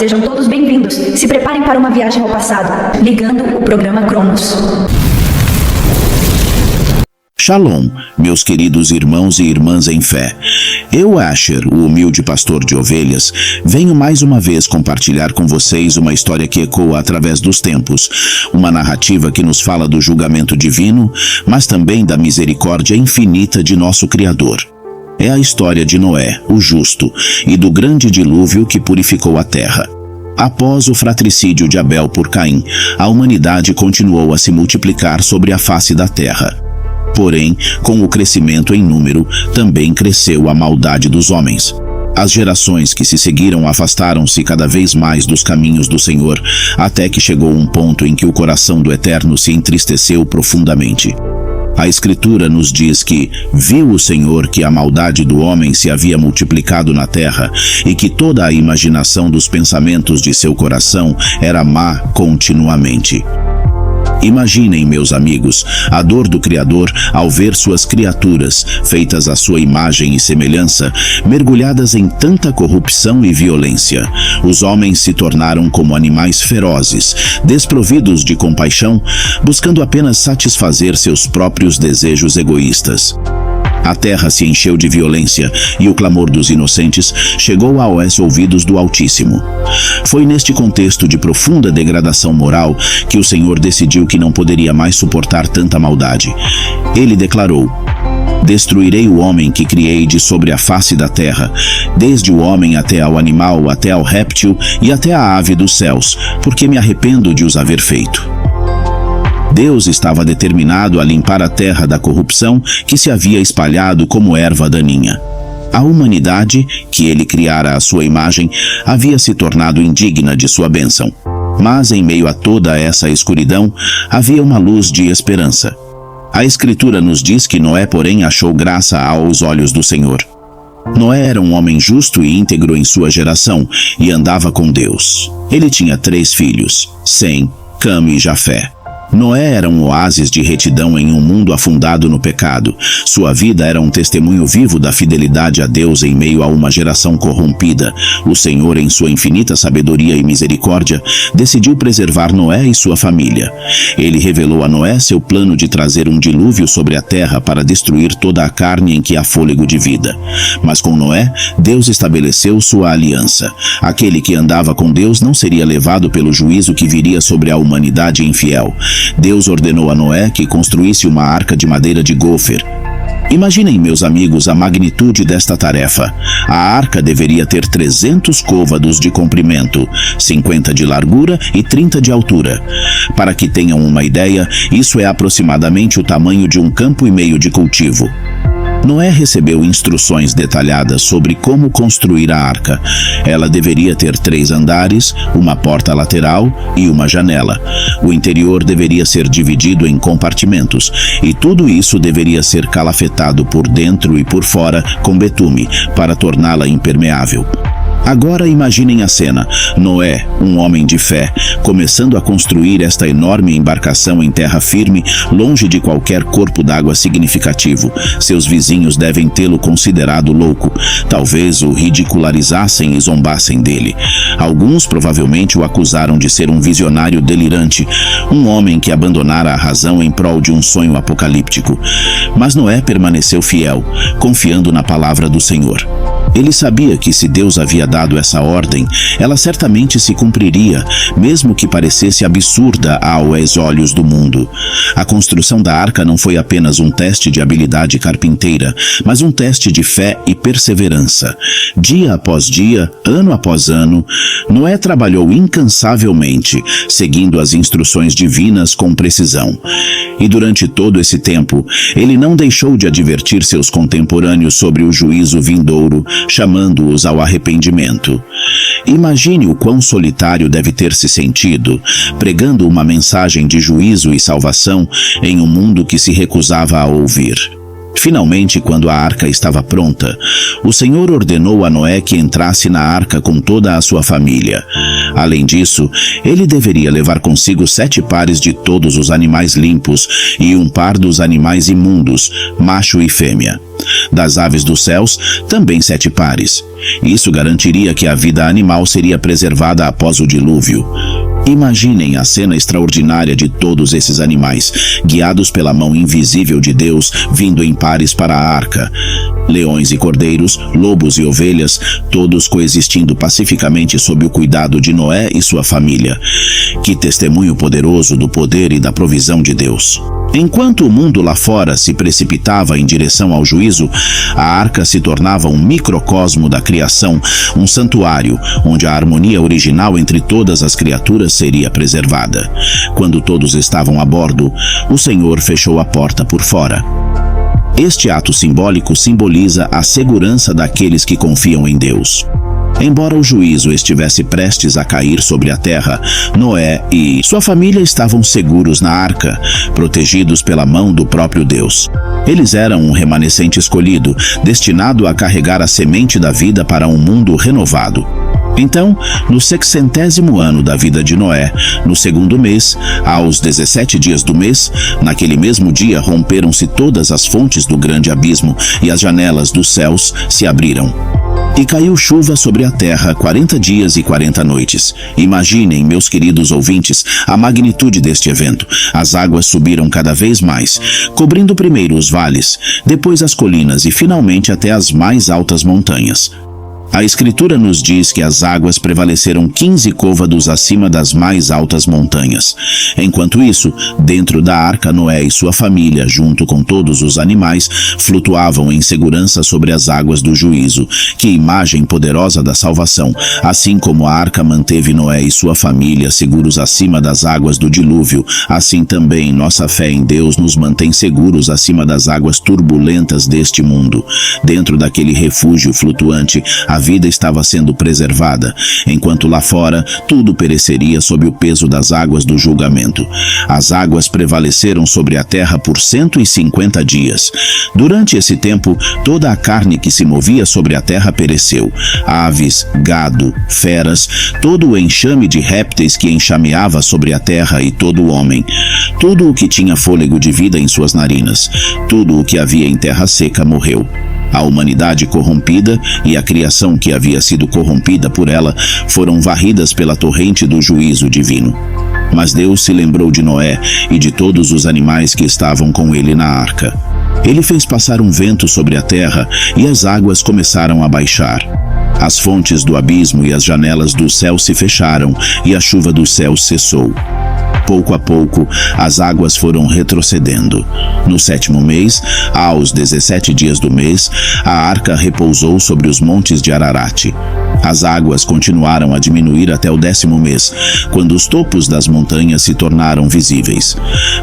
sejam todos bem-vindos. Se preparem para uma viagem ao passado, ligando o programa Cronos. Shalom, meus queridos irmãos e irmãs em fé. Eu, Asher, o humilde pastor de ovelhas, venho mais uma vez compartilhar com vocês uma história que ecoa através dos tempos, uma narrativa que nos fala do julgamento divino, mas também da misericórdia infinita de nosso Criador. É a história de Noé, o justo, e do grande dilúvio que purificou a terra. Após o fratricídio de Abel por Caim, a humanidade continuou a se multiplicar sobre a face da terra. Porém, com o crescimento em número, também cresceu a maldade dos homens. As gerações que se seguiram afastaram-se cada vez mais dos caminhos do Senhor, até que chegou um ponto em que o coração do Eterno se entristeceu profundamente. A Escritura nos diz que viu o Senhor que a maldade do homem se havia multiplicado na terra e que toda a imaginação dos pensamentos de seu coração era má continuamente. Imaginem, meus amigos, a dor do Criador ao ver suas criaturas, feitas à sua imagem e semelhança, mergulhadas em tanta corrupção e violência. Os homens se tornaram como animais ferozes, desprovidos de compaixão, buscando apenas satisfazer seus próprios desejos egoístas. A terra se encheu de violência e o clamor dos inocentes chegou aos ouvidos do Altíssimo. Foi neste contexto de profunda degradação moral que o Senhor decidiu que não poderia mais suportar tanta maldade. Ele declarou: "Destruirei o homem que criei de sobre a face da terra, desde o homem até ao animal, até ao réptil e até a ave dos céus, porque me arrependo de os haver feito." Deus estava determinado a limpar a terra da corrupção que se havia espalhado como erva daninha. A humanidade, que ele criara à sua imagem, havia se tornado indigna de sua bênção. Mas em meio a toda essa escuridão, havia uma luz de esperança. A Escritura nos diz que Noé, porém, achou graça aos olhos do Senhor. Noé era um homem justo e íntegro em sua geração e andava com Deus. Ele tinha 3 filhos, Sem, Cam e Jafé. Noé era um oásis de retidão em um mundo afundado no pecado. Sua vida era um testemunho vivo da fidelidade a Deus em meio a uma geração corrompida. O Senhor, em sua infinita sabedoria e misericórdia, decidiu preservar Noé e sua família. Ele revelou a Noé seu plano de trazer um dilúvio sobre a terra para destruir toda a carne em que há fôlego de vida. Mas com Noé, Deus estabeleceu sua aliança. Aquele que andava com Deus não seria levado pelo juízo que viria sobre a humanidade infiel. Deus ordenou a Noé que construísse uma arca de madeira de gofer. Imaginem, meus amigos, a magnitude desta tarefa. A arca deveria ter 300 côvados de comprimento, 50 de largura e 30 de altura. Para que tenham uma ideia, isso é aproximadamente o tamanho de 1,5 campo de cultivo. Noé recebeu instruções detalhadas sobre como construir a arca. Ela deveria ter 3 andares, uma porta lateral e uma janela. O interior deveria ser dividido em compartimentos, e tudo isso deveria ser calafetado por dentro e por fora com betume, para torná-la impermeável. Agora imaginem a cena: Noé, um homem de fé, começando a construir esta enorme embarcação em terra firme, longe de qualquer corpo d'água significativo. Seus vizinhos devem tê-lo considerado louco. Talvez o ridicularizassem e zombassem dele. Alguns provavelmente o acusaram de ser um visionário delirante, um homem que abandonara a razão em prol de um sonho apocalíptico. Mas Noé permaneceu fiel, confiando na palavra do Senhor. Ele sabia que se Deus havia dado essa ordem, ela certamente se cumpriria, mesmo que parecesse absurda aos olhos do mundo. A construção da arca não foi apenas um teste de habilidade carpinteira, mas um teste de fé e perseverança. Dia após dia, ano após ano, Noé trabalhou incansavelmente, seguindo as instruções divinas com precisão. E durante todo esse tempo, ele não deixou de advertir seus contemporâneos sobre o juízo vindouro, chamando-os ao arrependimento. Imagine o quão solitário deve ter se sentido, pregando uma mensagem de juízo e salvação em um mundo que se recusava a ouvir. Finalmente, quando a arca estava pronta, o Senhor ordenou a Noé que entrasse na arca com toda a sua família. Além disso, ele deveria levar consigo 7 pares de todos os animais limpos e 1 par dos animais imundos, macho e fêmea. Das aves dos céus, também 7 pares. Isso garantiria que a vida animal seria preservada após o dilúvio. Imaginem a cena extraordinária de todos esses animais, guiados pela mão invisível de Deus, vindo em pares para a arca. Leões e cordeiros, lobos e ovelhas, todos coexistindo pacificamente sob o cuidado de Noé e sua família. Que testemunho poderoso do poder e da provisão de Deus! Enquanto o mundo lá fora se precipitava em direção ao juízo, a arca se tornava um microcosmo da criação, um santuário, onde a harmonia original entre todas as criaturas seria preservada. Quando todos estavam a bordo, o Senhor fechou a porta por fora. Este ato simbólico simboliza a segurança daqueles que confiam em Deus. Embora o juízo estivesse prestes a cair sobre a terra, Noé e sua família estavam seguros na arca, protegidos pela mão do próprio Deus. Eles eram um remanescente escolhido, destinado a carregar a semente da vida para um mundo renovado. Então, no 60º ano da vida de Noé, no 2º mês, aos 17 dias do mês, naquele mesmo dia romperam-se todas as fontes do grande abismo e as janelas dos céus se abriram. E caiu chuva sobre a terra 40 dias e 40 noites. Imaginem, meus queridos ouvintes, a magnitude deste evento. As águas subiram cada vez mais, cobrindo primeiro os vales, depois as colinas e finalmente até as mais altas montanhas. A Escritura nos diz que as águas prevaleceram 15 côvados acima das mais altas montanhas. Enquanto isso, dentro da arca, Noé e sua família, junto com todos os animais, flutuavam em segurança sobre as águas do juízo. Que imagem poderosa da salvação! Assim como a arca manteve Noé e sua família seguros acima das águas do dilúvio, assim também nossa fé em Deus nos mantém seguros acima das águas turbulentas deste mundo. Dentro daquele refúgio flutuante, a vida estava sendo preservada, enquanto lá fora tudo pereceria sob o peso das águas do julgamento. As águas prevaleceram sobre a terra por 150 dias. Durante esse tempo, toda a carne que se movia sobre a terra pereceu. Aves, gado, feras, todo o enxame de répteis que enxameava sobre a terra e todo o homem. Tudo o que tinha fôlego de vida em suas narinas. Tudo o que havia em terra seca morreu. A humanidade corrompida e a criação que havia sido corrompida por ela foram varridas pela torrente do juízo divino. Mas Deus se lembrou de Noé e de todos os animais que estavam com ele na arca. Ele fez passar um vento sobre a terra e as águas começaram a baixar. As fontes do abismo e as janelas do céu se fecharam e a chuva do céu cessou. Pouco a pouco, as águas foram retrocedendo. No 7º mês, aos 17 dias do mês, a arca repousou sobre os montes de Ararat. As águas continuaram a diminuir até o 10º mês, quando os topos das montanhas se tornaram visíveis.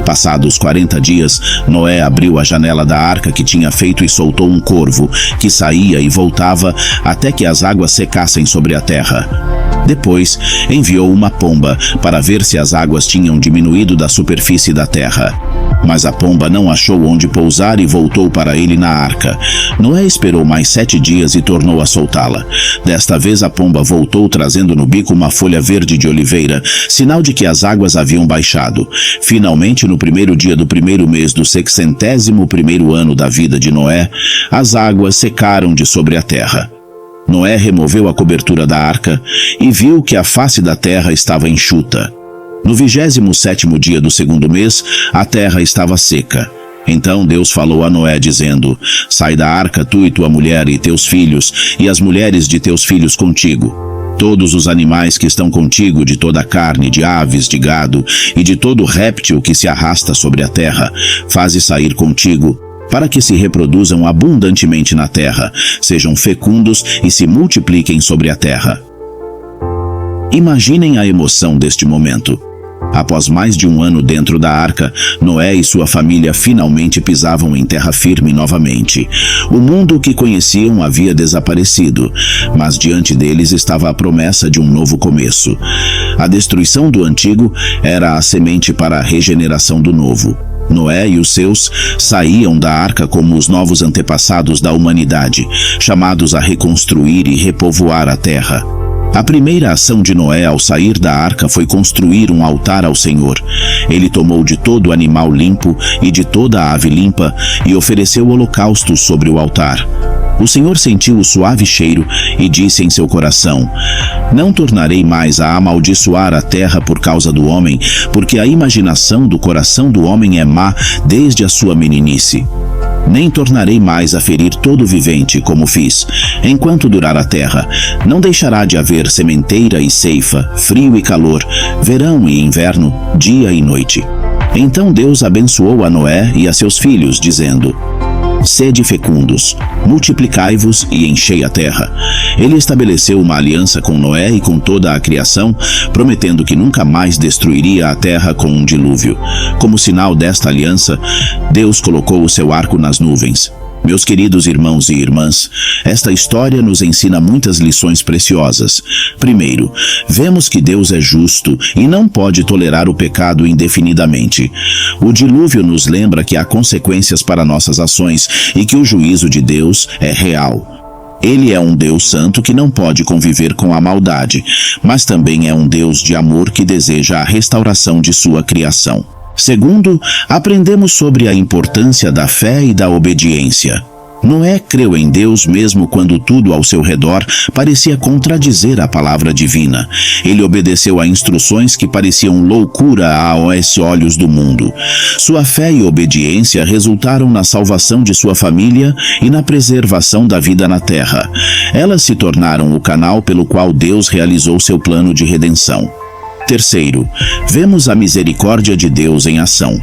Passados 40 dias, Noé abriu a janela da arca que tinha feito e soltou um corvo, que saía e voltava até que as águas secassem sobre a terra. Depois, enviou uma pomba para ver se as águas tinham diminuído da superfície da terra. Mas a pomba não achou onde pousar e voltou para ele na arca. Noé esperou mais 7 dias e tornou a soltá-la. Desta vez a pomba voltou trazendo no bico uma folha verde de oliveira, sinal de que as águas haviam baixado. Finalmente, no 1º dia do 1º mês do 61º ano da vida de Noé, as águas secaram de sobre a terra. Noé removeu a cobertura da arca e viu que a face da terra estava enxuta. No 27º dia do 2º mês, a terra estava seca. Então Deus falou a Noé, dizendo: Sai da arca, tu e tua mulher e teus filhos, e as mulheres de teus filhos contigo. Todos os animais que estão contigo, de toda a carne, de aves, de gado, e de todo réptil que se arrasta sobre a terra, faze sair contigo, para que se reproduzam abundantemente na terra, sejam fecundos e se multipliquem sobre a terra. Imaginem a emoção deste momento. Após mais de 1 ano dentro da arca, Noé e sua família finalmente pisavam em terra firme novamente. O mundo que conheciam havia desaparecido, mas diante deles estava a promessa de um novo começo. A destruição do antigo era a semente para a regeneração do novo. Noé e os seus saíam da arca como os novos antepassados da humanidade, chamados a reconstruir e repovoar a terra. A primeira ação de Noé ao sair da arca foi construir um altar ao Senhor. Ele tomou de todo animal limpo e de toda ave limpa e ofereceu holocaustos sobre o altar. O Senhor sentiu o suave cheiro e disse em seu coração: não tornarei mais a amaldiçoar a terra por causa do homem, porque a imaginação do coração do homem é má desde a sua meninice. Nem tornarei mais a ferir todo vivente, como fiz. Enquanto durar a terra, não deixará de haver sementeira e ceifa, frio e calor, verão e inverno, dia e noite. Então Deus abençoou a Noé e a seus filhos, dizendo: sede fecundos, multiplicai-vos e enchei a terra. Ele estabeleceu uma aliança com Noé e com toda a criação, prometendo que nunca mais destruiria a terra com um dilúvio. Como sinal desta aliança, Deus colocou o seu arco nas nuvens. Meus queridos irmãos e irmãs, esta história nos ensina muitas lições preciosas. Primeiro, vemos que Deus é justo e não pode tolerar o pecado indefinidamente. O dilúvio nos lembra que há consequências para nossas ações e que o juízo de Deus é real. Ele é um Deus santo que não pode conviver com a maldade, mas também é um Deus de amor que deseja a restauração de sua criação. Segundo, aprendemos sobre a importância da fé e da obediência. Noé creu em Deus mesmo quando tudo ao seu redor parecia contradizer a palavra divina. Ele obedeceu a instruções que pareciam loucura aos olhos do mundo. Sua fé e obediência resultaram na salvação de sua família e na preservação da vida na terra. Elas se tornaram o canal pelo qual Deus realizou seu plano de redenção. Terceiro, vemos a misericórdia de Deus em ação.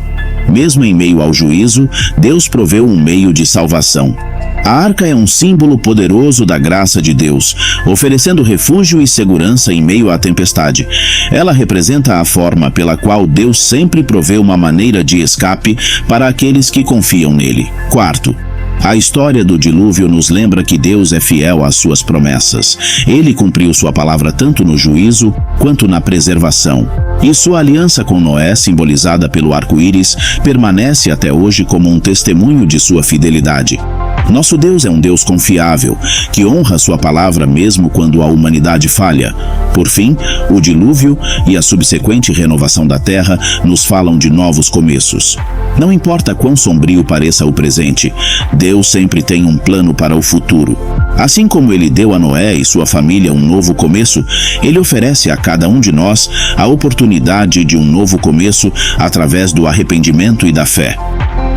Mesmo em meio ao juízo, Deus proveu um meio de salvação. A arca é um símbolo poderoso da graça de Deus, oferecendo refúgio e segurança em meio à tempestade. Ela representa a forma pela qual Deus sempre provê uma maneira de escape para aqueles que confiam nele. Quarto, a história do dilúvio nos lembra que Deus é fiel às suas promessas. Ele cumpriu sua palavra tanto no juízo quanto na preservação. E sua aliança com Noé, simbolizada pelo arco-íris, permanece até hoje como um testemunho de sua fidelidade. Nosso Deus é um Deus confiável, que honra sua palavra mesmo quando a humanidade falha. Por fim, o dilúvio e a subsequente renovação da terra nos falam de novos começos. Não importa quão sombrio pareça o presente, Deus sempre tem um plano para o futuro. Assim como ele deu a Noé e sua família um novo começo, ele oferece a cada um de nós a oportunidade de um novo começo através do arrependimento e da fé.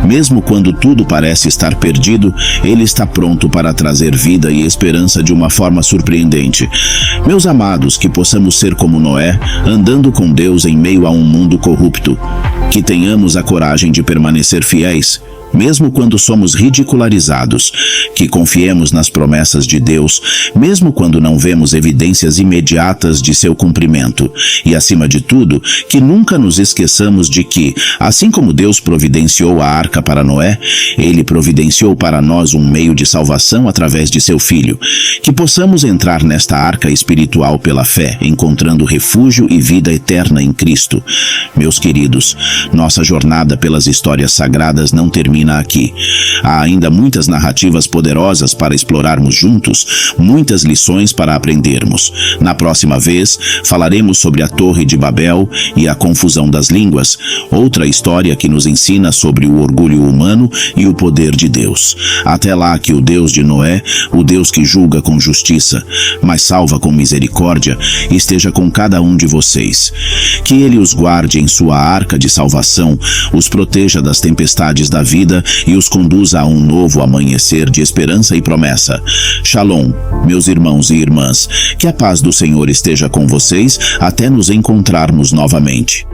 Mesmo quando tudo parece estar perdido, ele está pronto para trazer vida e esperança de uma forma surpreendente. Meus amados, que possamos ser como Noé, andando com Deus em meio a um mundo corrupto. Que tenhamos a coragem de permanecer fiéis, mesmo quando somos ridicularizados, que confiemos nas promessas de Deus, mesmo quando não vemos evidências imediatas de seu cumprimento, e, acima de tudo, que nunca nos esqueçamos de que, assim como Deus providenciou a arca para Noé, ele providenciou para nós um meio de salvação através de seu Filho, que possamos entrar nesta arca espiritual pela fé, encontrando refúgio e vida eterna em Cristo. Meus queridos, nossa jornada pelas histórias sagradas não termina aqui. Há ainda muitas narrativas poderosas para explorarmos juntos, muitas lições para aprendermos. Na próxima vez, falaremos sobre a Torre de Babel e a confusão das línguas, outra história que nos ensina sobre o orgulho humano e o poder de Deus. Até lá, que o Deus de Noé, o Deus que julga com justiça, mas salva com misericórdia, esteja com cada um de vocês. Que ele os guarde em sua arca de salvação, os proteja das tempestades da vida e os conduza a um novo amanhecer de esperança e promessa. Shalom, meus irmãos e irmãs, que a paz do Senhor esteja com vocês até nos encontrarmos novamente.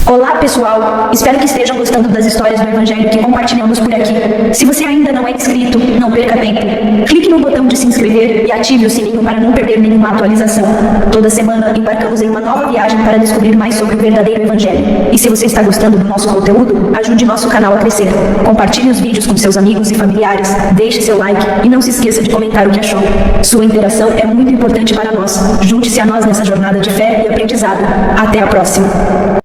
Olá pessoal, espero que estejam gostando das histórias do Evangelho que compartilhamos por aqui. Se você ainda não é inscrito, não perca tempo. Clique no botão de se inscrever e ative o sininho para não perder nenhuma atualização. Toda semana embarcamos em uma nova viagem para descobrir mais sobre o verdadeiro Evangelho. E se você está gostando do nosso conteúdo, ajude nosso canal a crescer. Compartilhe os vídeos com seus amigos e familiares, deixe seu like e não se esqueça de comentar o que achou. Sua interação é muito importante para nós. Junte-se a nós nessa jornada de fé e aprendizado. Até a próxima!